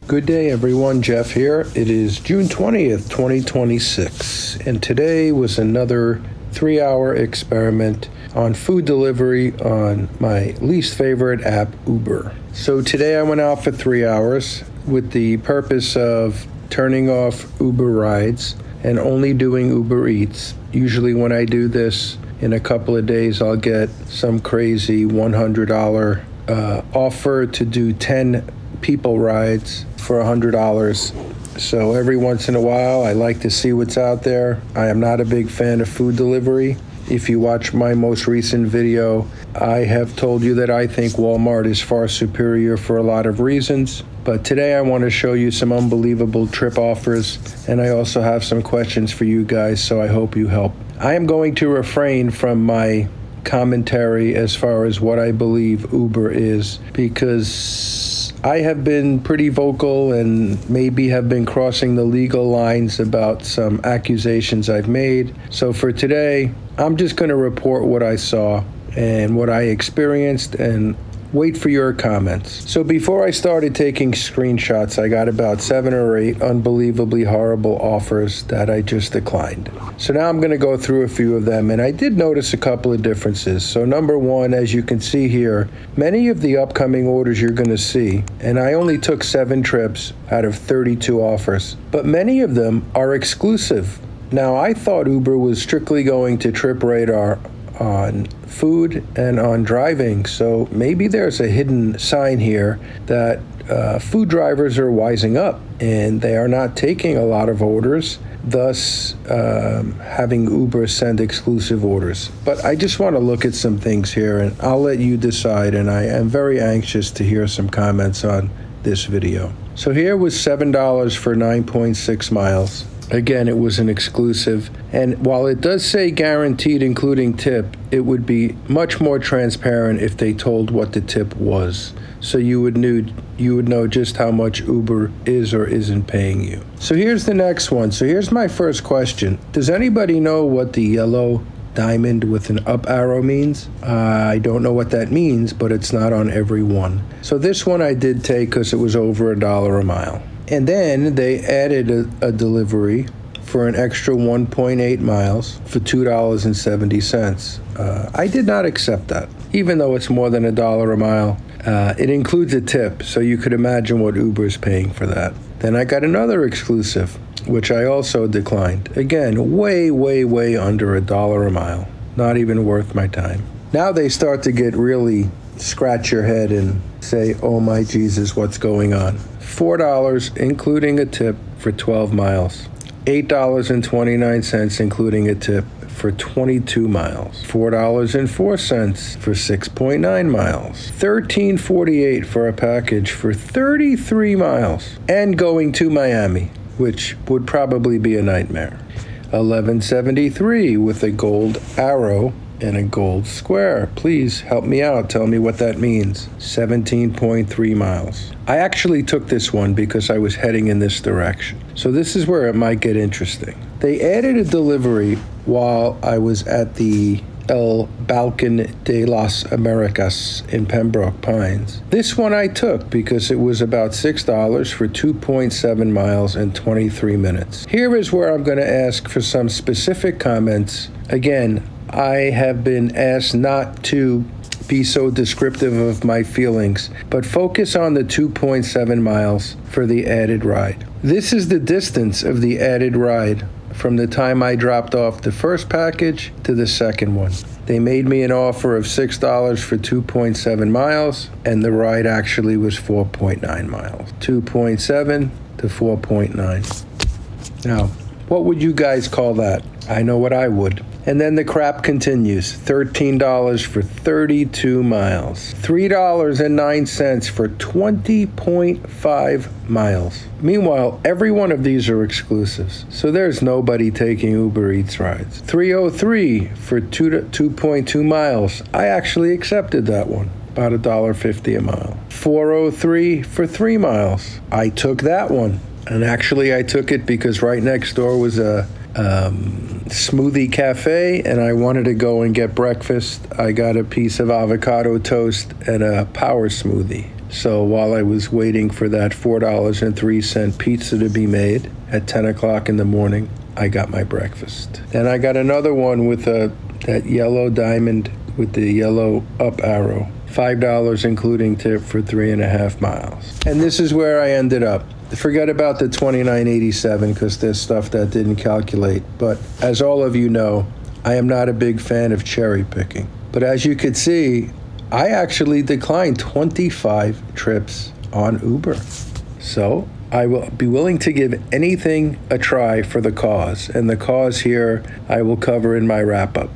Good day, everyone. Jeff here. It is June 20th, 2026, and today was another 3-hour experiment on food delivery on my least favorite app, Uber. So today I went out for 3 hours with the purpose of turning off Uber rides and only doing Uber Eats. Usually when I do this, in a couple of days, I'll get some crazy $100 offer to do 10 people rides for $100. So every once in a while, I like to see what's out there. I am not a big fan of food delivery. If you watch my most recent video, I have told you that I think Walmart is far superior for a lot of reasons. But today I want to show you some unbelievable trip offers, and I also have some questions for you guys, so I hope you help. I am going to refrain from my commentary as far as what I believe Uber is, because I have been pretty vocal and maybe have been crossing the legal lines about some accusations I've made. So for today, I'm just going to report what I saw and what I experienced and wait for your comments. So before I started taking screenshots, I got about 7 or 8 unbelievably horrible offers that I just declined. So now I'm going to go through a few of them, and I did notice a couple of differences. So number one, as you can see here, many of the upcoming orders you're going to see, and I only took 7 trips out of 32 offers, but many of them are exclusive. Now, I thought Uber was strictly going to trip radar on food and on driving, so maybe there's a hidden sign here that food drivers are wising up and they are not taking a lot of orders, thus having Uber send exclusive orders. But I just want to look at some things here and I'll let you decide, and I am very anxious to hear some comments on this video. So here was $7 for 9.6 miles. Again, it was an exclusive, and while it does say guaranteed including tip, it would be much more transparent if they told what the tip was, so you would know just how much Uber is or isn't paying you. So here's the next one. So here's my first question. Does anybody know what the yellow diamond with an up arrow means? I don't know what that means, but it's not on every one. So this one I did take because it was over $1 a mile. And then they added a delivery for an extra 1.8 miles for $2.70. I did not accept that, even though it's more than $1 a mile. It includes a tip, so you could imagine what Uber is paying for that. Then I got another exclusive, which I also declined. Again, way, way, way under $1 a mile. Not even worth my time. Now they start to get really scratch your head and say, oh my Jesus, what's going on? $4 including a tip for 12 miles. $8.29 including a tip for 22 miles. $4.04 for 6.9 miles. $13.48 for a package for 33 miles and going to Miami, which would probably be a nightmare. $11.73 with a gold arrow and a gold square. Please help me out. Tell me what that means. 17.3 miles. I actually took this one because I was heading in this direction. So this is where it might get interesting. They added a delivery while I was at the El Balcón de las Americas in Pembroke Pines. This one I took because it was about $6 for 2.7 miles and 23 minutes. Here is where I'm going to ask for some specific comments. Again, I have been asked not to be so descriptive of my feelings, but focus on the 2.7 miles for the added ride. This is the distance of the added ride from the time I dropped off the first package to the second one. They made me an offer of $6 for 2.7 miles, and the ride actually was 4.9 miles. 2.7 to 4.9. Now, what would you guys call that? I know what I would. And then the crap continues. $13 for 32 miles. $3.09 for 20.5 miles. Meanwhile, every one of these are exclusives. So there's nobody taking Uber Eats rides. $3.03 for 2.2 miles. I actually accepted that one. About $1.50 a mile. $4.03 for 3 miles. I took that one. And actually I took it because right next door was a smoothie cafe, and I wanted to go and get breakfast. I got a piece of avocado toast and a power smoothie. So while I was waiting for that $4.03 pizza to be made at 10 o'clock in the morning, I got my breakfast. Then I got another one with that yellow diamond with the yellow up arrow. $5 including tip for 3.5 miles. And this is where I ended up. Forget about the $29.87 because there's stuff that didn't calculate. But as all of you know, I am not a big fan of cherry picking. But as you could see, I actually declined 25 trips on Uber. So I will be willing to give anything a try for the cause. And the cause here I will cover in my wrap-up.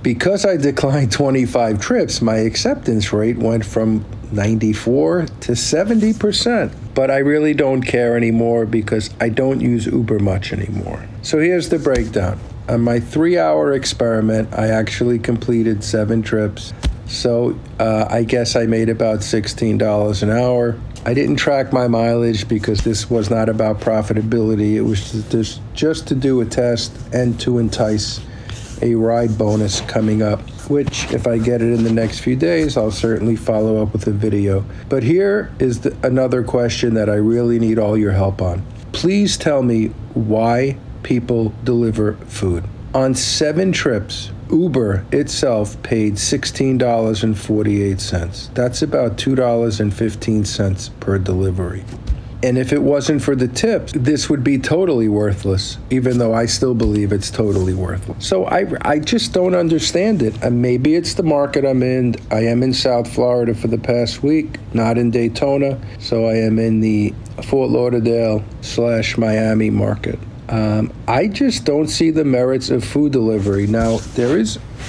Because I declined 25 trips, my acceptance rate went from 94 to 70%. But I really don't care anymore because I don't use Uber much anymore. So here's the breakdown. On my 3-hour experiment, I actually completed 7 trips. So I guess I made about $16 an hour. I didn't track my mileage because this was not about profitability. It was just to do a test and to entice a ride bonus coming up, which if I get it in the next few days, I'll certainly follow up with a video. But here is another question that I really need all your help on. Please tell me why people deliver food. On 7 trips, Uber itself paid $16.48. That's about $2.15 per delivery. And if it wasn't for the tips, this would be totally worthless, even though I still believe it's totally worthless. So I just don't understand it. And maybe it's the market I'm in. I am in South Florida for the past week, not in Daytona. So I am in the Fort Lauderdale/Miami market. I just don't see the merits of food delivery. Now,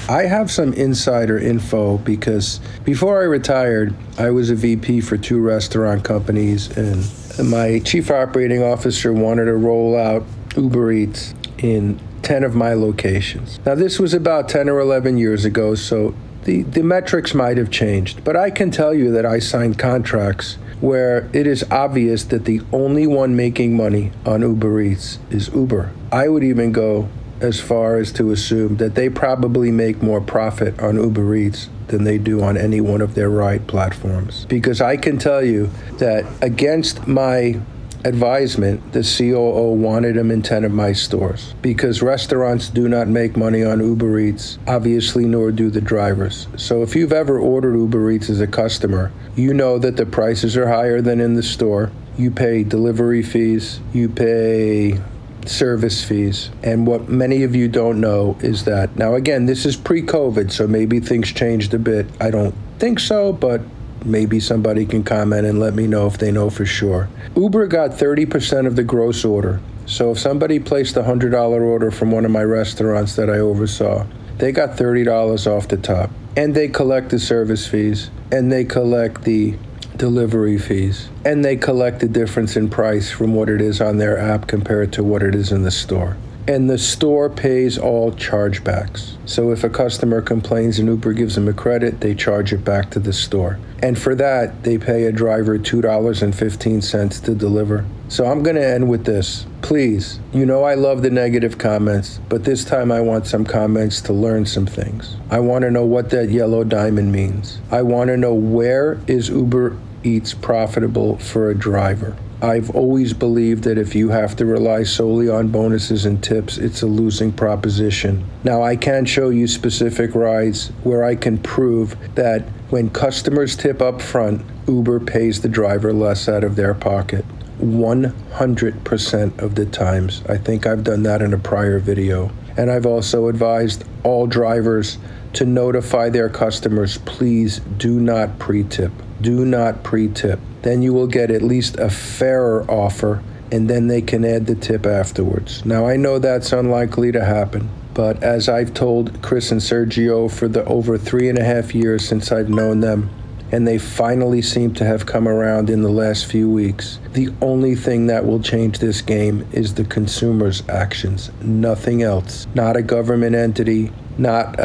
I have some insider info because before I retired, I was a VP for 2 restaurant companies, and my chief operating officer wanted to roll out Uber Eats in 10 of my locations. Now, this was about 10 or 11 years ago, so the metrics might have changed. But I can tell you that I signed contracts where it is obvious that the only one making money on Uber Eats is Uber. I would even go as far as to assume that they probably make more profit on Uber Eats than they do on any one of their ride platforms. Because I can tell you that against my advisement, the COO wanted them in 10 of my stores because restaurants do not make money on Uber Eats, obviously, nor do the drivers. So if you've ever ordered Uber Eats as a customer, you know that the prices are higher than in the store. You pay delivery fees, you pay service fees. And what many of you don't know is that, now again, this is pre-COVID, so maybe things changed a bit. I don't think so, but maybe somebody can comment and let me know if they know for sure. Uber got 30% of the gross order. So if somebody placed a $100 order from one of my restaurants that I oversaw, they got $30 off the top. And they collect the service fees, and they collect the delivery fees, and they collect the difference in price from what it is on their app compared to what it is in the store. And the store pays all chargebacks. So if a customer complains and Uber gives them a credit, they charge it back to the store. And for that, they pay a driver $2.15 to deliver. So I'm going to end with this. Please, you know I love the negative comments, but this time I want some comments to learn some things. I want to know what that yellow diamond means. I want to know, where is Uber Eats profitable for a driver? I've always believed that if you have to rely solely on bonuses and tips, it's a losing proposition. Now, I can show you specific rides where I can prove that when customers tip up front, Uber pays the driver less out of their pocket. 100% of the times. I think I've done that in a prior video. And I've also advised all drivers to notify their customers, please do not pre-tip. Do not pre-tip. Then you will get at least a fairer offer, and then they can add the tip afterwards. Now, I know that's unlikely to happen, but as I've told Chris and Sergio for the over 3.5 years since I've known them, and they finally seem to have come around in the last few weeks, the only thing that will change this game is the consumer's actions, nothing else. Not a government entity, not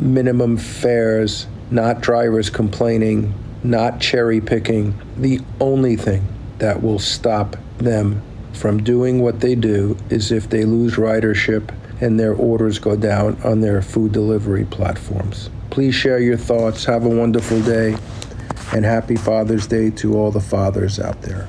minimum fares, not drivers complaining, not cherry picking. The only thing that will stop them from doing what they do is if they lose ridership and their orders go down on their food delivery platforms. Please share your thoughts. Have a wonderful day. and happy Father's Day to all the fathers out there.